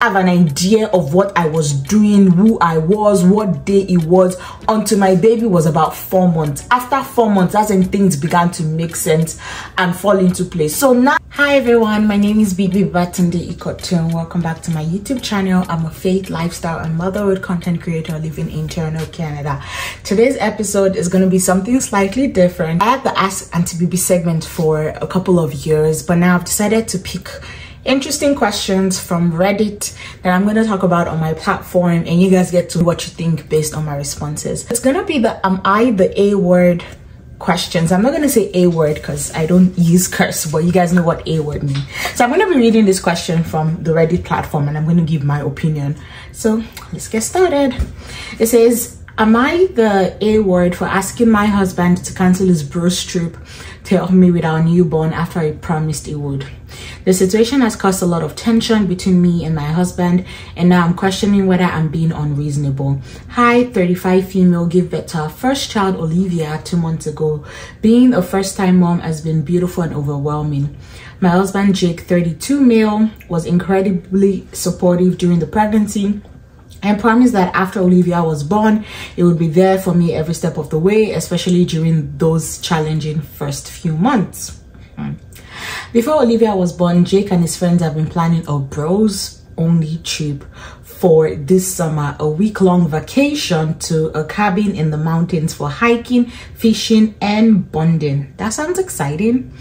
Have an idea of what I was doing, who I was, what day it was, until my baby was about 4 months. After 4 months, that's when things began to make sense and fall into place. So now, hi everyone, my name is Babatunde-Ikotun. Welcome back to my YouTube channel. I'm a faith, lifestyle, and motherhood content creator living in Toronto, Canada. Today's episode is going to be something slightly different. I had the Ask Auntie BB segment for a couple of years, but now I've decided to pick interesting questions from Reddit that I'm going to talk about on my platform, and you guys get to what you think based on my responses. It's going to be the am I the A word questions. I'm not going to say A word because I don't use curse, but you guys know what A word means. So I'm going to be reading this question from the Reddit platform and I'm going to give my opinion. So let's get started. It says, am I the A word for asking my husband to cancel his bros trip to help me with our newborn after he promised he would? The situation has caused a lot of tension between me and my husband, and now I'm questioning whether I'm being unreasonable. Hi, 35 female, give birth to our first child, Olivia, 2 months ago. Being a first-time mom has been beautiful and overwhelming. My husband, Jake, 32 male, was incredibly supportive during the pregnancy and promised that after Olivia was born, he would be there for me every step of the way, especially during those challenging first few months. Before Olivia was born, Jake and his friends have been planning a bros only trip for this summer, a week-long vacation to a cabin in the mountains for hiking, fishing, and bonding. That sounds exciting.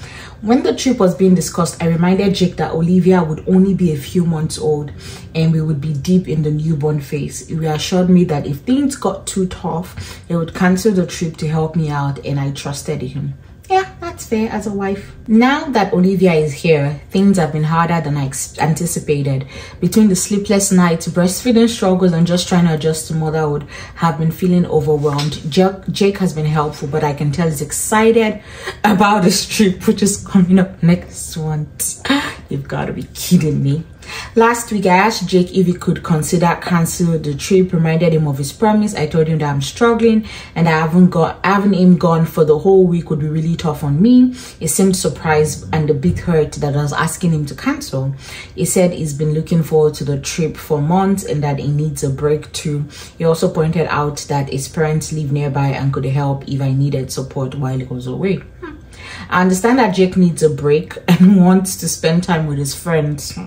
When the trip was being discussed, I reminded Jake that Olivia would only be a few months old and we would be deep in the newborn phase. He reassured me that if things got too tough, he would cancel the trip to help me out, and I trusted him. Yeah, that's fair as a wife. Now that Olivia is here, things have been harder than I anticipated. Between the sleepless nights, breastfeeding struggles, and just trying to adjust to motherhood, have been feeling overwhelmed. Jake has been helpful, but I can tell he's excited about this trip, which is coming up next month. You've got to be kidding me. Last week, I asked Jake if he could consider canceling the trip, reminded him of his promise. I told him that I'm struggling and having him gone for the whole week would be really tough on me. He seemed surprised and a bit hurt that I was asking him to cancel. He said he's been looking forward to the trip for months and that he needs a break too. He also pointed out that his parents live nearby and could help if I needed support while he was away. I understand that Jake needs a break and wants to spend time with his friends,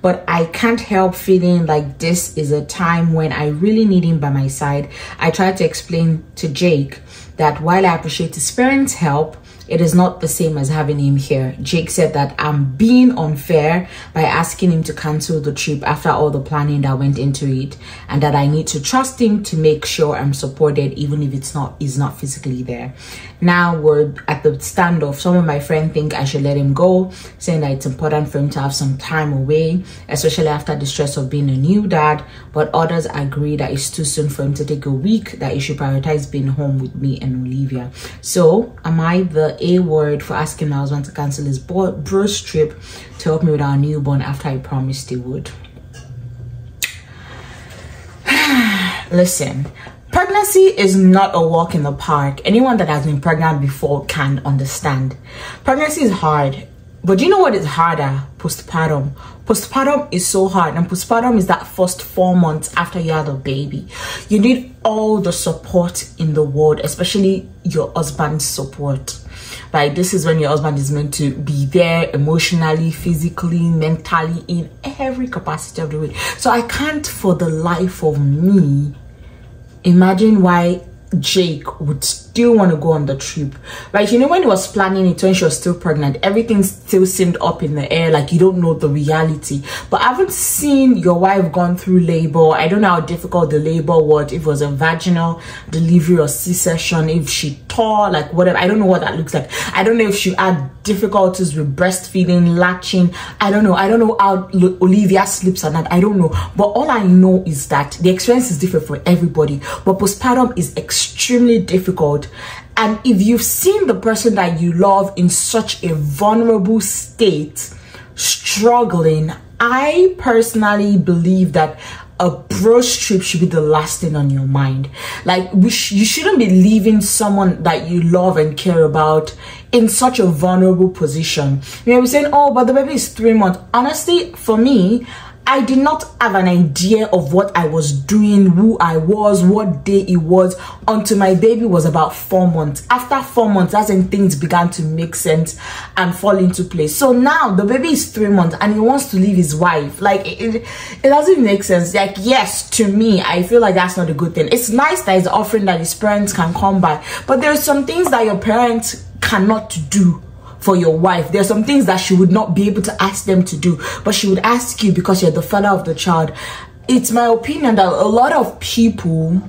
but I can't help feeling like this is a time when I really need him by my side. I tried to explain to Jake that while I appreciate his parents' help, it is not the same as having him here. Jake said that I'm being unfair by asking him to cancel the trip after all the planning that went into it, and that I need to trust him to make sure I'm supported even if he's not physically there. Now we're at the standoff. Some of my friends think I should let him go, saying that it's important for him to have some time away, especially after the stress of being a new dad, but others agree that it's too soon for him to take a week, that he should prioritize being home with me and Olivia. So am I the A word for asking my husband to cancel his bros trip to help me with our newborn after I promised he would? Listen, pregnancy is not a walk in the park. Anyone that has been pregnant before can understand. Pregnancy is hard, but do you know what is harder? Postpartum. Postpartum is so hard, and postpartum is that first 4 months after you had a baby. You need all the support in the world, especially your husband's support. Right, this is when your husband is meant to be there emotionally, physically, mentally, in every capacity of the way. So I can't for the life of me imagine why Jake would still want to go on the trip. Right, you know, when he was planning it, when she was still pregnant, everything still seemed up in the air, like you don't know the reality. But I haven't seen your wife gone through labor. I don't know how difficult the labor was, if it was a vaginal delivery or C-section, if she tore, like whatever. I don't know what that looks like. I don't know if she had difficulties with breastfeeding, latching. I don't know how Olivia sleeps at night. I don't know, but all I know is that the experience is different for everybody, but postpartum is extremely difficult. And if you've seen the person that you love in such a vulnerable state struggling, I personally believe that a bros trip should be the last thing on your mind. Like, you shouldn't be leaving someone that you love and care about in such a vulnerable position. You know, we're saying, oh, but the baby is 3 months. Honestly, for me, I did not have an idea of what I was doing, who I was, what day it was, until my baby was about 4 months. After 4 months, that's when things began to make sense and fall into place. So now the baby is 3 months and he wants to leave his wife. Like, it doesn't make sense. Like, yes, to me, I feel like that's not a good thing. It's nice that it's an offering that his parents can come by, but there's some things that your parents cannot do for your wife. There's some things that she would not be able to ask them to do, but she would ask you because you're the father of the child. It's my opinion that a lot of people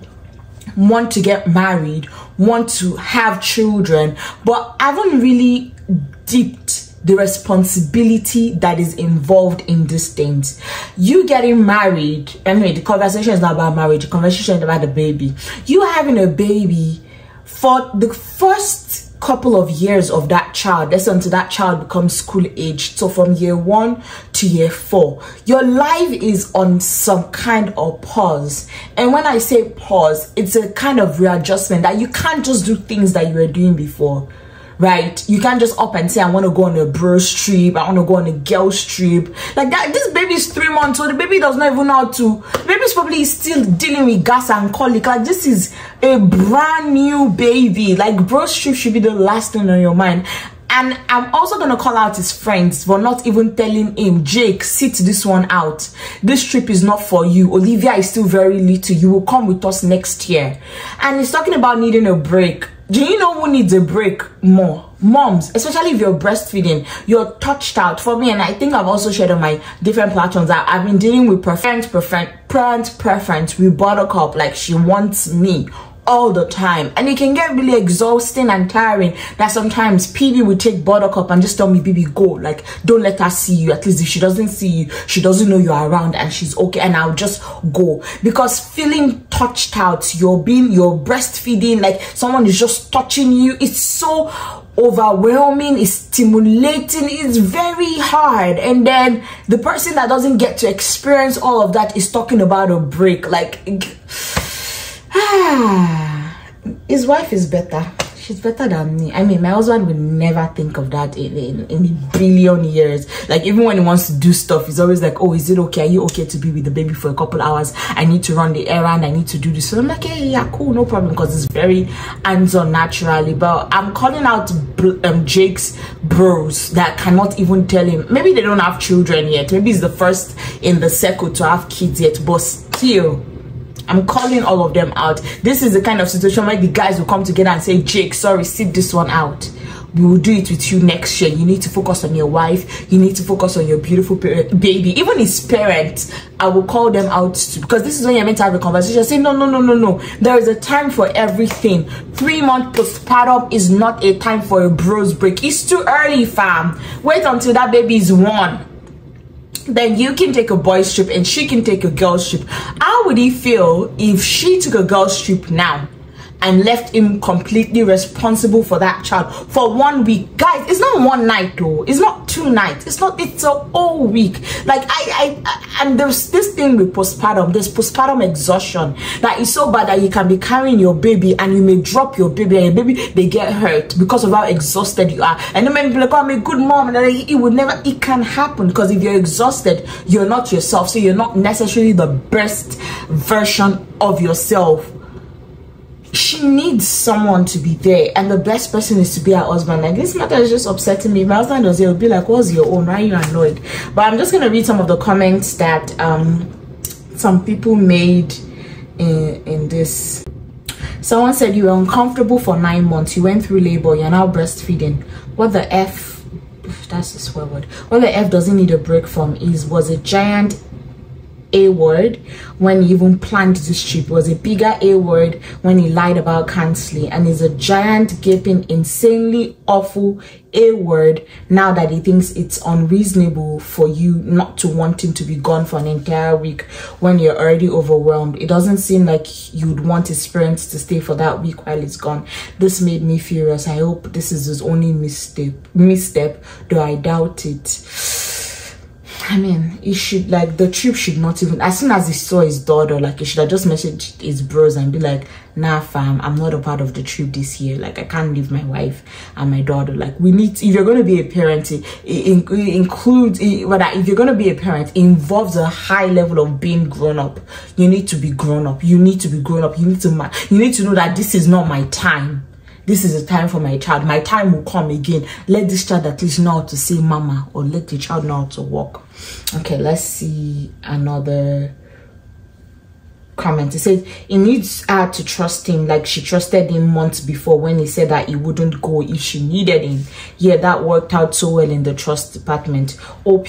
want to get married, want to have children, but haven't really dipped the responsibility that is involved in these things. You getting married, anyway, the conversation is not about marriage, the conversation is about the baby. You having a baby, for the first couple of years of that child, that's until that child becomes school aged, so from year 1 to year 4, your life is on some kind of pause. And when I say pause, it's a kind of readjustment that you can't just do things that you were doing before, right? You can't just up and say, I want to go on a bros trip, I want to go on a girls trip like that. This baby is 3 months, so the baby does not even know how to, the baby's probably still dealing with gas and colic. Like, this is a brand new baby. Like, bros trip should be the last thing on your mind. And I'm also gonna call out his friends for not even telling him, Jake, sit this one out. This trip is not for you. Olivia is still very little. You will come with us next year. And he's talking about needing a break. Do you know who needs a break more? Moms, especially if you're breastfeeding, you're touched out. For me, and I think I've also shared on my different platforms that I've been dealing with parent preference with Buttercup. Like, she wants me all the time, and it can get really exhausting and tiring that sometimes PB will take Buttercup and just tell me, baby, go, like, don't let her see you. At least if she doesn't see you, she doesn't know you're around and she's okay, and I'll just go. Because feeling touched out, you're breastfeeding, like someone is just touching you, it's so overwhelming, it's stimulating, it's very hard. And then the person that doesn't get to experience all of that is talking about a break. Like, his wife is better. She's better than me. I mean, my husband would never think of that in a billion years. Like, even when he wants to do stuff, he's always like, oh, is it okay? Are you okay to be with the baby for a couple hours? I need to run the errand. I need to do this. So I'm like, hey, yeah, cool, no problem, because it's very hands-on naturally. But I'm calling out Jake's bros that cannot even tell him. Maybe they don't have children yet. Maybe he's the first in the circle to have kids yet. But still, I'm calling all of them out. This is the kind of situation where the guys will come together and say, Jake, sorry, sit this one out. We will do it with you next year. You need to focus on your wife. You need to focus on your beautiful baby. Even his parents, I will call them out too, because this is when you're meant to have a conversation. Say, no. There is a time for everything. 3-month postpartum is not a time for a bros break. It's too early, fam. Wait until that baby is 1. Then you can take a boys trip and she can take a girls trip. How would he feel if she took a girls trip now and left him completely responsible for that child for 1 week? Guys, it's not 1 night though, it's not 2 nights, it's a whole week. Like, and there's this thing with postpartum, there's postpartum exhaustion that is so bad that you can be carrying your baby and you may drop your baby and your baby, they get hurt because of how exhausted you are. And then many people are like, oh, I'm a good mom, and it can happen, because if you're exhausted, you're not yourself, so you're not necessarily the best version of yourself. She needs someone to be there, and the best person is to be her husband. Like, this matter is just upsetting me. My husband was here, will be like, what's your own? Why are you annoyed? But I'm just gonna read some of the comments that some people made in this. Someone said, you were uncomfortable for 9 months, you went through labor, you're now breastfeeding. What the F, that's a swear word, what the F doesn't need a break from was a giant A word when he even planned this trip, was a bigger A word when he lied about canceling, and is a giant gaping insanely awful A word now that he thinks it's unreasonable for you not to want him to be gone for an entire week when you're already overwhelmed. It doesn't seem like you'd want his parents to stay for that week while he's gone. This made me furious. I hope this is his only misstep, though I doubt it. I mean, it should, like, the trip should not even, as soon as he saw his daughter, like, he should have just messaged his bros and be like, nah fam, I'm not a part of the trip this year. Like, I can't leave my wife and my daughter. Like, we need, if you're going to be a parent, it includes, if you're going to be a parent, it involves a high level of being grown up. You need to be grown up. You need to be grown up. You need to know that this is not my time. This is a time for my child. My time will come again. Let this child at least know how to say mama, or let the child know how to walk. Okay, let's see another comment. It says it needs her to trust him like she trusted him months before when he said that he wouldn't go if she needed him. Yeah, that worked out so well in the trust department. OP,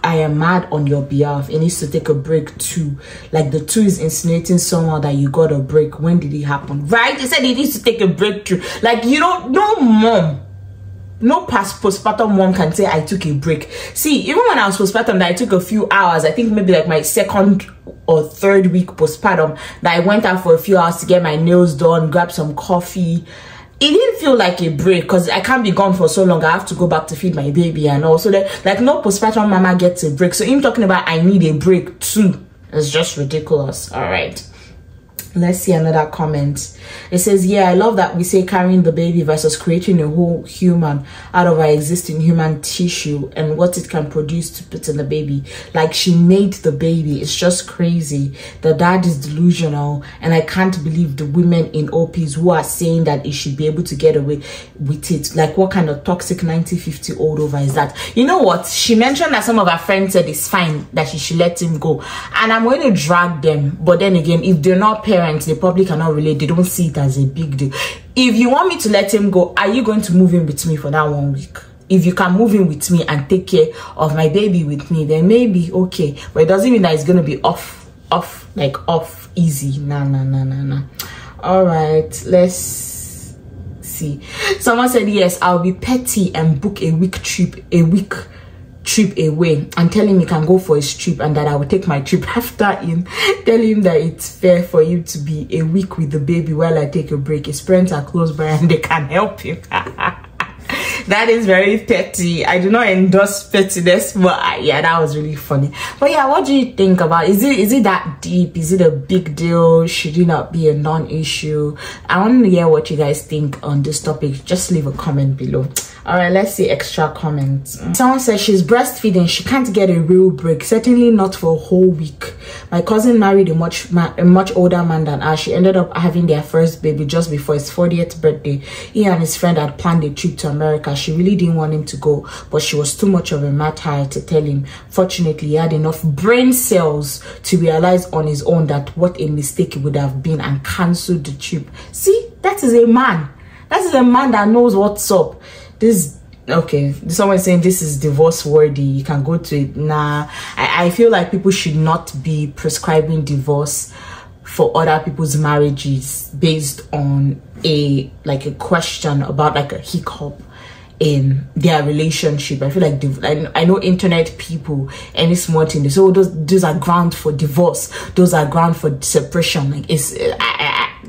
I am mad on your behalf. It needs to take a break too. Like, the two is insinuating somehow that you got a break. When did it happen? Right? They said he needs to take a break too. Like, you don't, no mom, no postpartum mom can say I took a break. See, even when I was postpartum, that I took a few hours, I think maybe like my second or third week postpartum, that I went out for a few hours to get my nails done, grab some coffee. It didn't feel like a break because I can't be gone for so long. I have to go back to feed my baby and all. So that, like, no postpartum mama gets a break. So him talking about I need a break too is just ridiculous. All right. Let's see another comment. It says, yeah, I love that we say carrying the baby versus creating a whole human out of our existing human tissue and what it can produce to put in the baby. Like, she made the baby. It's just crazy. The dad is delusional, and I can't believe the women in OPs who are saying that it should be able to get away with it. Like, what kind of toxic 1950 old over is that? You know what? She mentioned that some of her friends said it's fine that she should let him go, and I'm going to drag them. But then again, if they're not parents, they probably cannot relate. They don't see it as a big deal. If you want me to let him go, are you going to move in with me for that 1 week? If you can move in with me and take care of my baby with me, then maybe okay. But it doesn't mean that it's going to be off easy. Nah. All right, let's see. Someone said, yes, I'll be petty and book a week trip away and tell him he can go for his trip and that I will take my trip after him. Tell him that it's fair for him to be a week with the baby while I take a break. His parents are close by and they can help him. That is very petty. I do not endorse pettiness, but yeah, that was really funny. But yeah, what do you think about is it that deep? Is it a big deal? Should it not be a non-issue? I want to hear what you guys think on this topic. Just leave a comment below. All right, let's see extra comments. Someone says she's breastfeeding. She can't get a real break, certainly not for a whole week. My cousin married a much older man than her. She ended up having their first baby just before his 40th birthday. He and his friend had planned a trip to America. She really didn't want him to go, but she was too much of a martyr to tell him. Fortunately, he had enough brain cells to realize on his own that what a mistake it would have been and cancelled the trip. See, that is a man. That is a man that knows what's up. Okay, someone saying this is divorce worthy, you can go to it. Nah, I feel like people should not be prescribing divorce for other people's marriages based on a question about like a hiccup in their relationship. I feel like I know internet people, any small thing, so those are ground for divorce, those are ground for separation. Like, it's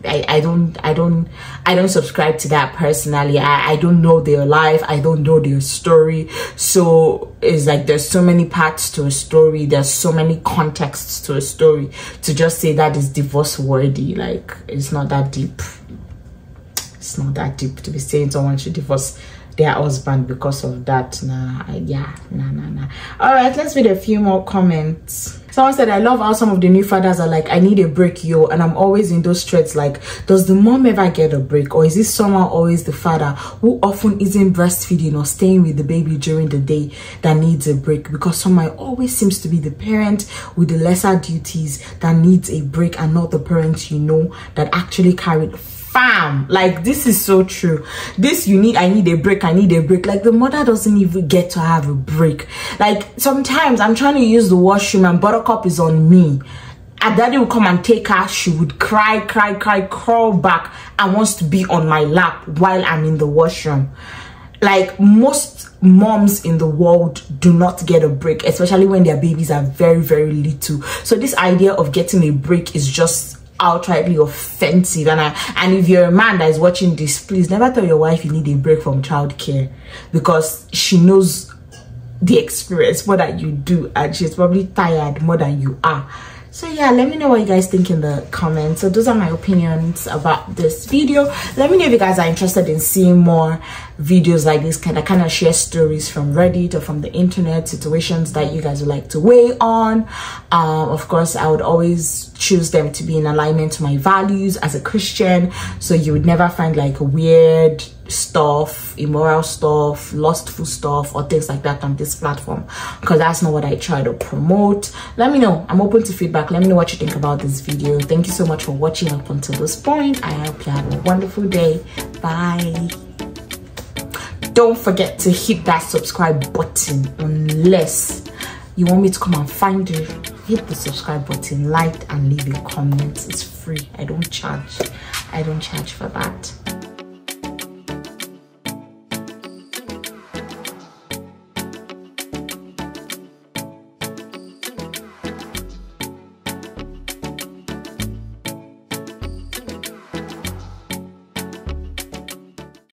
I don't subscribe to that personally. I don't know their life, I don't know their story. So it's like there's so many parts to a story, there's so many contexts to a story to just say that is divorce worthy. Like, it's not that deep. It's not that deep to be saying someone should divorce their husband because of that. Nah. All right, let's read a few more comments. Someone said, I love how some of the new fathers are like, I need a break, yo. And I'm always in those threads like, does the mom ever get a break? Or is this someone always the father who often isn't breastfeeding or staying with the baby during the day that needs a break? Because someone always seems to be the parent with the lesser duties that needs a break and not the parent, you know, that actually carried fam. Like, this is so true. This I need a break. Like, the mother doesn't even get to have a break. Like, sometimes I'm trying to use the washroom and Buttercup is on me, and daddy will come and take her. She would cry, crawl back and wants to be on my lap while I'm in the washroom. Like, most moms in the world do not get a break, especially when their babies are very, very little. So this idea of getting a break is just outrightly offensive. And if you're a man that is watching this, please never tell your wife you need a break from childcare, because she knows the experience more than you do, and she's probably tired more than you are. So yeah, let me know what you guys think in the comments. So those are my opinions about this video. Let me know if you guys are interested in seeing more videos like this, kind of share stories from Reddit or from the internet, situations that you guys would like to weigh on. Of course, I would always choose them to be in alignment to my values as a Christian, so you would never find like weird stuff, immoral stuff, lustful stuff, or things like that on this platform, because that's not what I try to promote. Let me know. I'm open to feedback. Let me know what you think about this video. Thank you so much for watching up until this point. I hope you have a wonderful day. Bye. Don't forget to hit that subscribe button unless you want me to come and find you. Hit the subscribe button, like, and leave a comment. It's free. I don't charge for that.